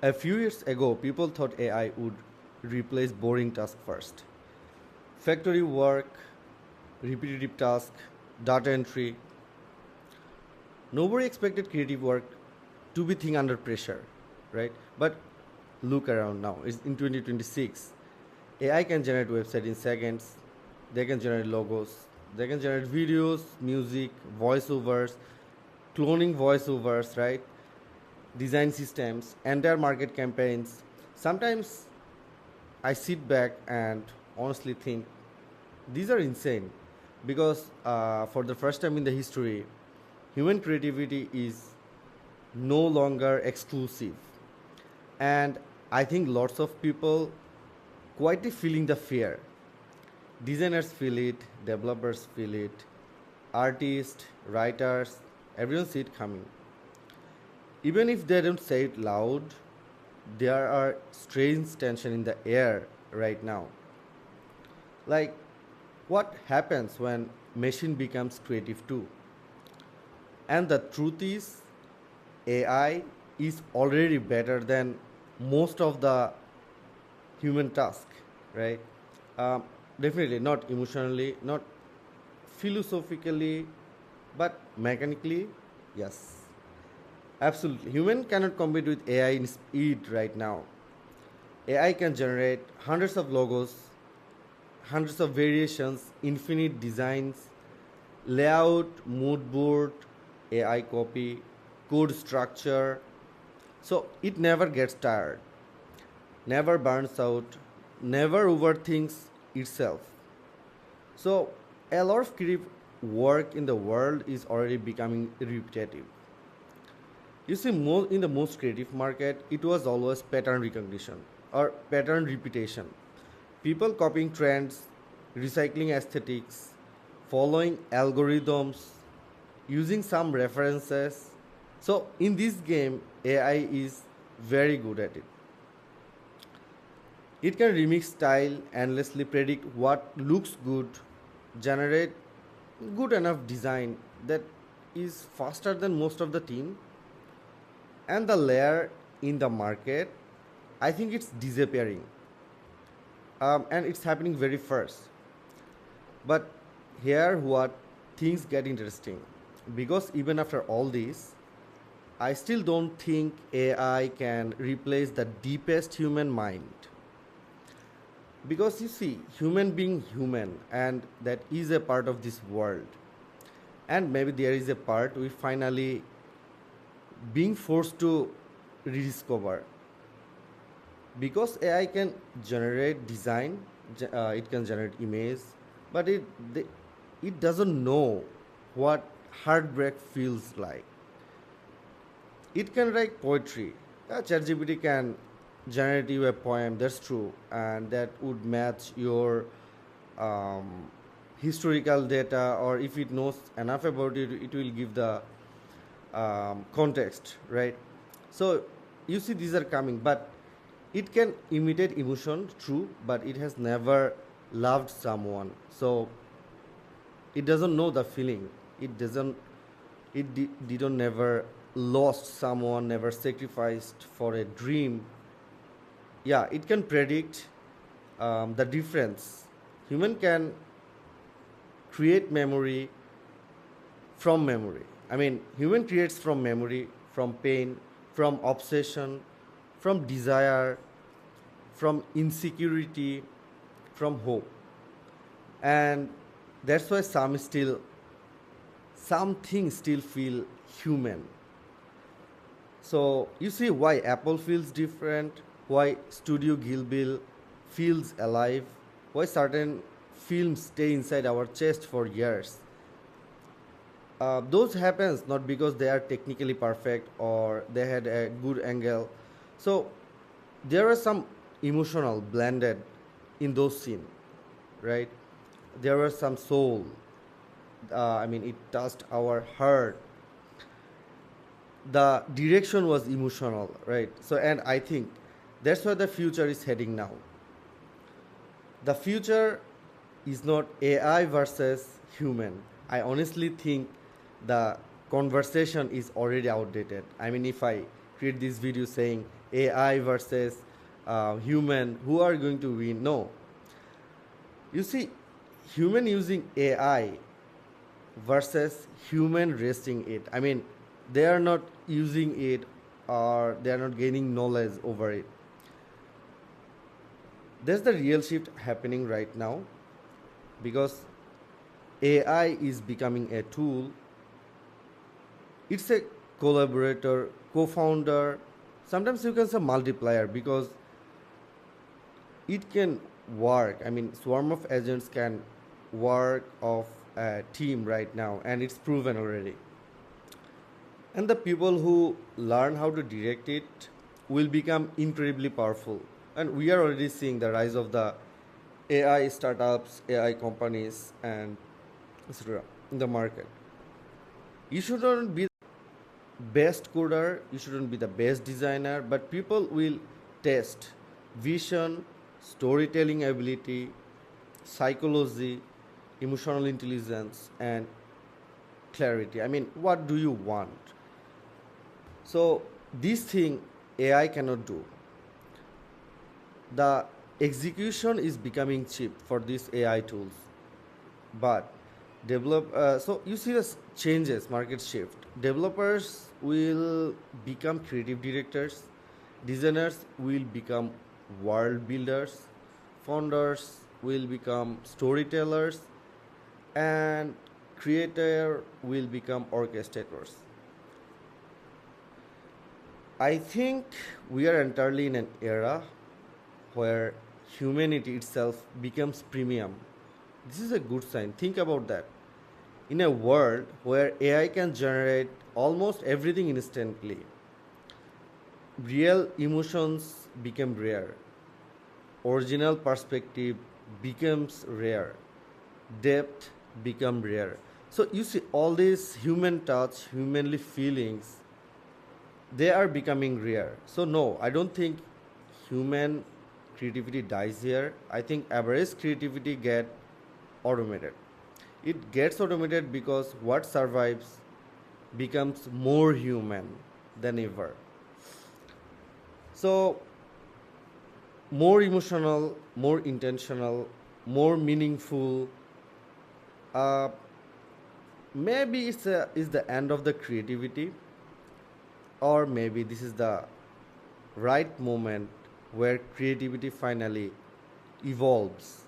A few years ago, people thought AI would replace boring tasks first. Factory work, repetitive tasks, data entry. Nobody expected creative work to be thing under pressure, right? But look around now. It's in 2026. AI can generate website in seconds. They can generate logos. They can generate videos, music, voiceovers, cloning voiceovers, right? Design systems, entire market campaigns. Sometimes I sit back and honestly think these are insane because for the first time in the history, human creativity is no longer exclusive. And I think lots of people quietly feeling the fear. Designers feel it, developers feel it, artists, writers, everyone see it coming. Even if they don't say it loud, there are strange tension in the air right now. Like what happens when machine becomes creative too? And the truth is AI is already better than most of the human task, right? Um, Definitely not emotionally, not philosophically, but mechanically, yes. Absolutely. Human cannot compete with AI in speed right now. AI can generate hundreds of logos, hundreds of variations, infinite designs, layout, mood board, AI copy, code structure. So it never gets tired, never burns out, never overthinks itself. So a lot of creative work in the world is already becoming repetitive. You see, in the most creative market, it was always pattern recognition or pattern repetition. People copying trends, recycling aesthetics, following algorithms, using some references. So in this game, AI is very good at it. It can remix style, endlessly predict what looks good, generate good enough design that is faster than most of the team, and the layer in the market, I think it's disappearing, and it's happening very fast. But here what things get interesting, because even after all this, I still don't think AI can replace the deepest human mind, because you see human being human, and that is a part of this world, and maybe there is a part we finally being forced to rediscover, because AI can generate design, it can generate image, but it doesn't know what heartbreak feels like. It can write poetry. ChatGPT can generate you a poem, that's true, and that would match your um, historical data, or if it knows enough about it, it will give the context, right? So you see, these are coming, but it can imitate emotion, true, but it has never loved someone. So it doesn't know the feeling. It doesn't. Didn't never lost someone, never sacrificed for a dream. Yeah, it can predict the difference. Human can create memory from memory. I mean, human creates from memory, from pain, from obsession, from desire, from insecurity, from hope. And that's why some things still feel human. So you see why Apple feels different, why Studio Gilbil feels alive, why certain films stay inside our chest for years. Those happens not because they are technically perfect or they had a good angle. So there are some emotional blended in those scenes, right? There was some soul. I mean, it touched our heart. The direction was emotional, right? So, and I think that's where the future is heading now. The future is not AI versus human. I honestly think the conversation is already outdated. I mean, if I create this video saying AI versus human, who are going to win. No, you see, human using AI versus human resting it. I mean, they are not using it or they are not gaining knowledge over it. That's the real shift happening right now, because AI is becoming a tool. It's a collaborator, co-founder. Sometimes you can say multiplier, because it can work. I mean, swarm of agents can work of a team right now, and it's proven already. And the people who learn how to direct it will become incredibly powerful. And we are already seeing the rise of the AI startups, AI companies, and etc. in the market. You shouldn't be best coder, you shouldn't be the best designer, but people will test vision, storytelling ability, psychology, emotional intelligence, and clarity. I mean, what do you want? So this thing AI cannot do. The execution is becoming cheap for these AI tools, but so you see the changes, market shift. Developers will become creative directors, designers will become world builders, founders will become storytellers, and creator will become orchestrators. I think we are entirely in an era where humanity itself becomes premium. This is a good sign. Think about that. In a world where AI can generate almost everything instantly, real emotions become rare. Original perspective becomes rare. Depth become rare. So you see all these human touch, humanly feelings, they are becoming rare. So no, I don't think human creativity dies here. I think average creativity get automated. It gets automated because what survives becomes more human than ever. So more emotional, more intentional, more meaningful. Uh, Maybe is the end of the creativity, or maybe this is the right moment where creativity finally evolves.